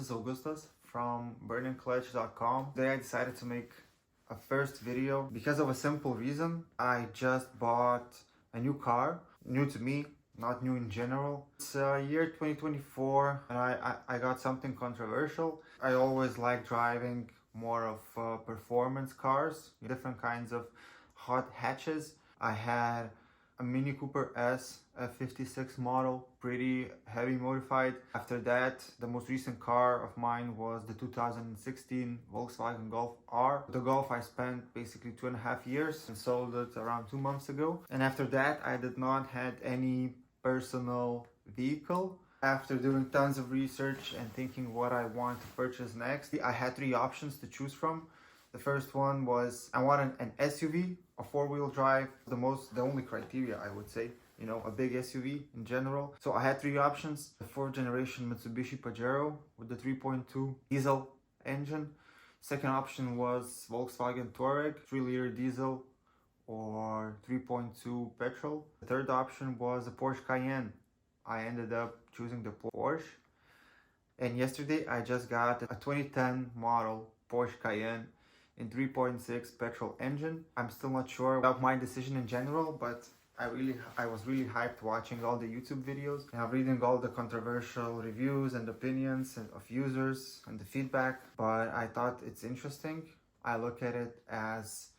is Augustus from burningclutch.com. Today I decided to make a first video because of a simple reason. I just bought a new car, new to me, not new in general. It's year 2024 and I got something controversial. I always like driving more of performance cars, different kinds of hot hatches. I had a Mini Cooper S, a 56 model, pretty heavy modified. After that, the most recent car of mine was the 2016 Volkswagen Golf R. The Golf I spent basically 2.5 years and sold it around 2 months ago. And after that, I did not have any personal vehicle. After doing tons of research and thinking what I want to purchase next, I had 3 options to choose from. The first one was I wanted an SUV, a 4-wheel drive, the only criteria I would say, you know, a big SUV in general. So I had 3 options: the 4th generation Mitsubishi Pajero with the 3.2 diesel engine. Second option was Volkswagen Touareg, 3-liter diesel or 3.2 petrol. The third option was a Porsche Cayenne. I ended up choosing the Porsche. And yesterday I just got a 2010 model Porsche Cayenne in 3.6 petrol engine. I'm still not sure about my decision in general, but I was really hyped watching all the YouTube videos and reading all the controversial reviews and opinions of users and the feedback. But I thought it's interesting. I look at it as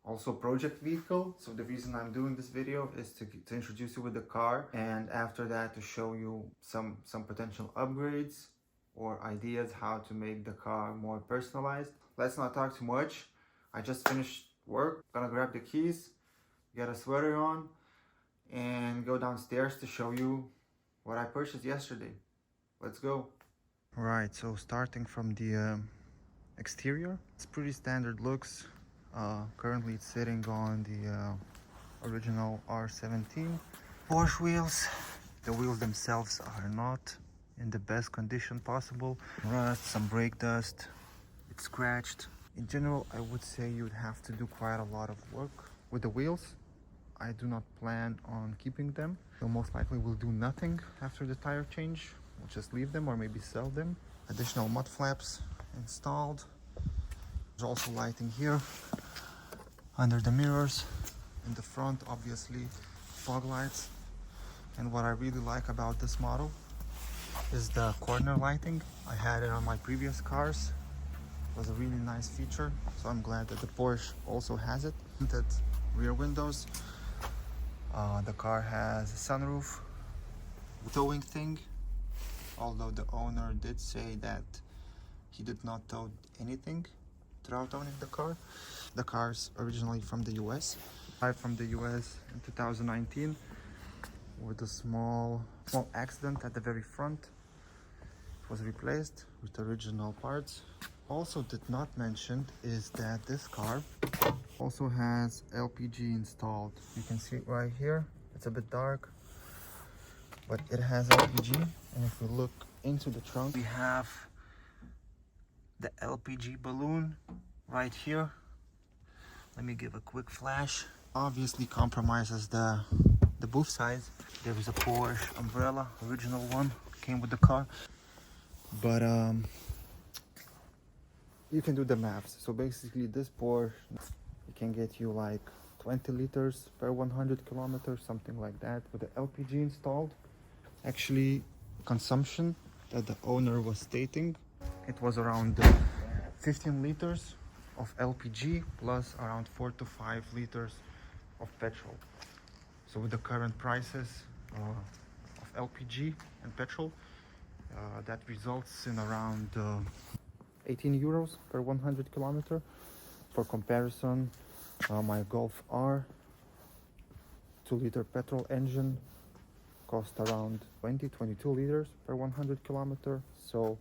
also project vehicle. So the reason I'm doing this video is to introduce you with the car, and after that to show you some potential upgrades or ideas how to make the car more personalized. Let's not talk too much. I just finished work. Gonna grab the keys, get a sweater on, and go downstairs to show you what I purchased yesterday. Let's go. Right, so starting from the exterior, it's pretty standard looks. Currently it's sitting on the original R17 Porsche wheels. The wheels themselves are not in the best condition possible. Rust, some brake dust, it's scratched. In general, I would say you'd have to do quite a lot of work with the wheels. I do not plan on keeping them, so most likely we'll do nothing after the tire change. We'll just leave them or maybe sell them. Additional mud flaps installed. There's also lighting here under the mirrors. In the front, obviously, fog lights. And what I really like about this model is the corner lighting. I had it on my previous cars. It was a really nice feature, so I'm glad that the Porsche also has it. Tinted rear windows. The car has a sunroof, towing thing, although the owner did say that he did not tow anything throughout owning the car. The car's originally from the US. Arrived from the US in 2019 with a small accident at the very front. It was replaced with original parts. Also did not mention is that this car also has LPG installed. You can see it right here. It's a bit dark, but it has LPG. And if we look into the trunk, we have the LPG balloon right here. Let me give a quick flash. Obviously compromises the both sides. There is a Porsche umbrella, original one, came with the car. But you can do the maths. So basically this Porsche, it can get you like 20 liters per 100 kilometers, something like that, with the LPG installed. Actually, consumption that the owner was stating, it was around 15 liters of LPG plus around 4 to 5 liters of petrol. So with the current prices of LPG and petrol, that results in around 18 euros per 100 kilometer. For comparison, my Golf R 2-liter petrol engine cost around 22 liters per 100 kilometer. So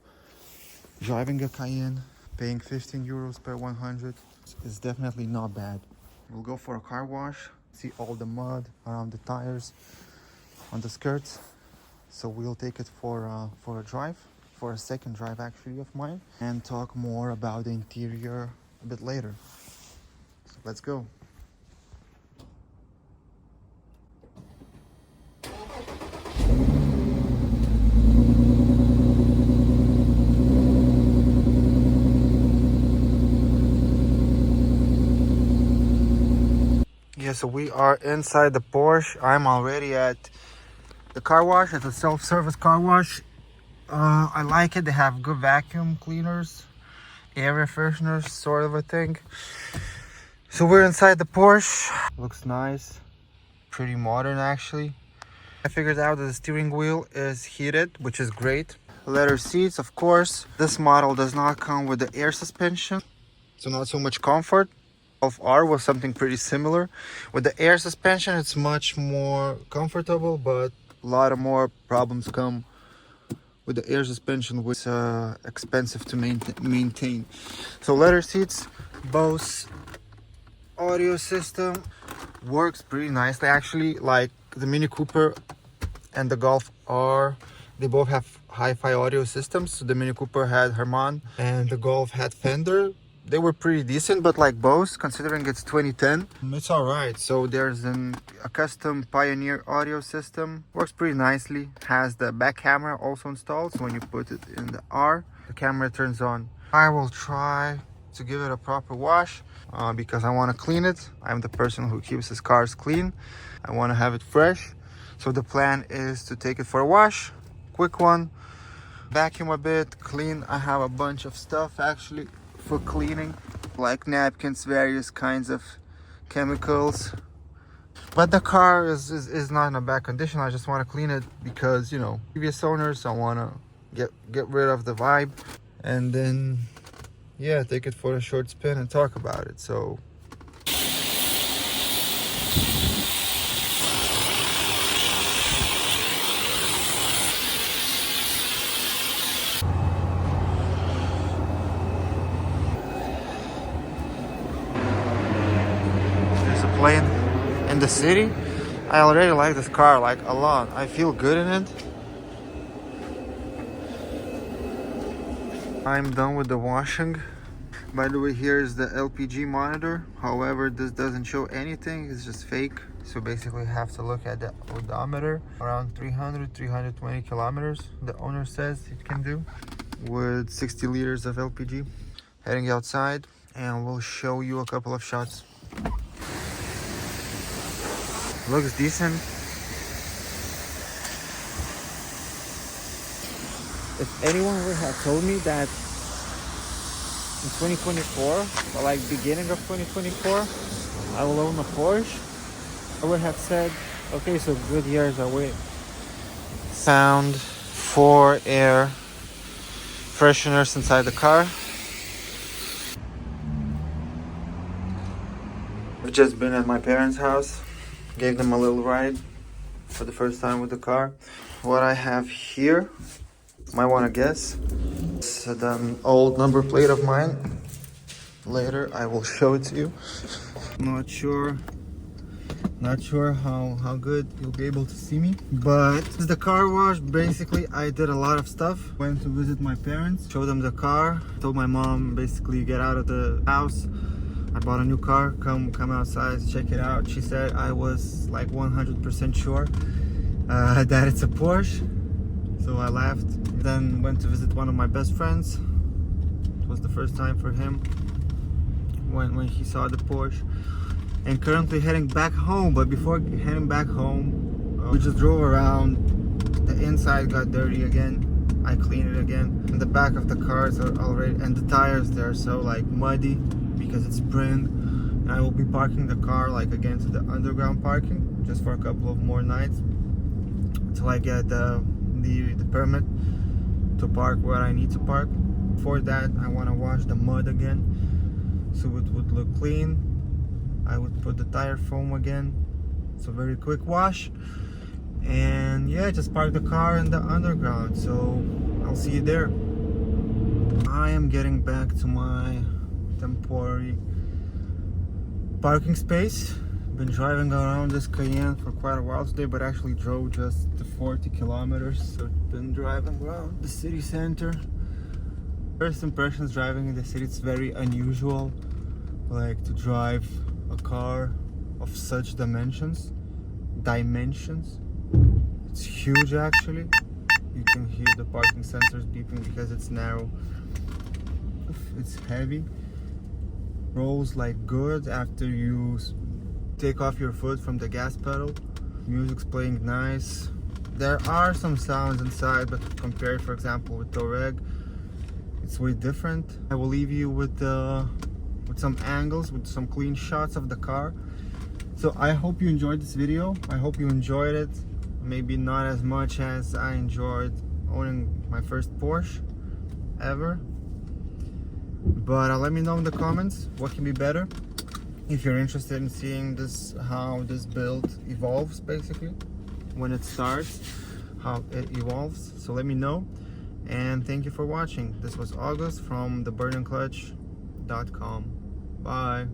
driving a Cayenne, paying 15 euros per 100 is definitely not bad. We'll go for a car wash, see all the mud around the tires, on the skirts. So we'll take it for a drive, for a second drive actually of mine, and talk more about the interior a bit later. So let's go. so we are inside the Porsche. I'm already at the car wash. It's a self-service car wash. I like it. They have good vacuum cleaners, air fresheners, sort of a thing. So we're inside the Porsche. Looks nice, pretty modern actually. I figured out that the steering wheel is heated, which is great. Leather seats, of course. This model does not come with the air suspension, so not so much comfort. Golf R was something pretty similar. With the air suspension, it's much more comfortable, but a lot of more problems come with the air suspension, which is expensive to maintain. So leather seats, Bose audio system, works pretty nicely actually. Like the Mini Cooper and the Golf R, they both have hi-fi audio systems. So the Mini Cooper had Harman and the Golf had Fender. They were pretty decent, but like Bose, considering it's 2010, it's all right. So there's a custom Pioneer audio system, works pretty nicely. Has the back camera also installed, so when you put it in the R, the camera turns on. I will try to give it a proper wash because I want to clean it. I'm the person who keeps his cars clean. I want to have it fresh. So the plan is to take it for a wash, quick one, vacuum a bit, clean. I have a bunch of stuff actually for cleaning, like napkins, various kinds of chemicals. But the car is not in a bad condition. I just want to clean it because, you know, previous owners, I want to get rid of the vibe, and then yeah, take it for a short spin and talk about it. So plane in the city. I already like this car like a lot. I feel good in it. I'm done with the washing. By the way, here is the LPG monitor. However, this doesn't show anything. It's just fake. So basically you have to look at the odometer. Around 320 kilometers the owner says it can do with 60 liters of LPG. Heading outside and we'll show you a couple of shots. Looks decent. If anyone would have told me that in 2024, or like beginning of 2024, I will own a Porsche, I would have said, okay, so good years are waiting. Sound, 4 air fresheners inside the car. I've just been at my parents' house. Gave them a little ride for the first time with the car. What I have here, might want to guess. It's an old number plate of mine. Later I will show it to you. Not sure how good you'll be able to see me, but this is the car wash. Basically I did a lot of stuff. Went to visit my parents, showed them the car, told my mom basically get out of the house. I bought a new car, come outside, check it out. She said I was like 100% sure that it's a Porsche. So I left. Then went to visit one of my best friends. It was the first time for him when he saw the Porsche. And currently heading back home. But before heading back home, we just drove around. The inside got dirty again. I cleaned it again. And the back of the cars are already, and the tires, they're so like muddy because it's spring. And I will be parking the car like again to the underground parking just for a couple of more nights until I get the permit to park where I need to park. For that I want to wash the mud again so it would look clean. I would put the tire foam again. It's a very quick wash. And yeah, just park the car in the underground. So I'll see you there. I am getting back to my temporary parking space. Been driving around this Cayenne for quite a while today, but actually drove just the 40 kilometers. So been driving around the city center. First impressions driving in the city, it's very unusual, like to drive a car of such dimensions. It's huge actually. You can hear the parking sensors beeping because it's narrow. It's heavy. Rolls like good after you take off your foot from the gas pedal. Music's playing nice. There are some sounds inside, but compared, for example, with Touareg, it's way different. I will leave you with some angles, with some clean shots of the car. So I hope you enjoyed this video. I hope you enjoyed it. Maybe not as much as I enjoyed owning my first Porsche ever. But let me know in the comments what can be better. If you're interested in seeing this, how this build evolves, basically when it starts, how it evolves. So let me know, and thank you for watching. This was August from theburningclutch.com. Bye.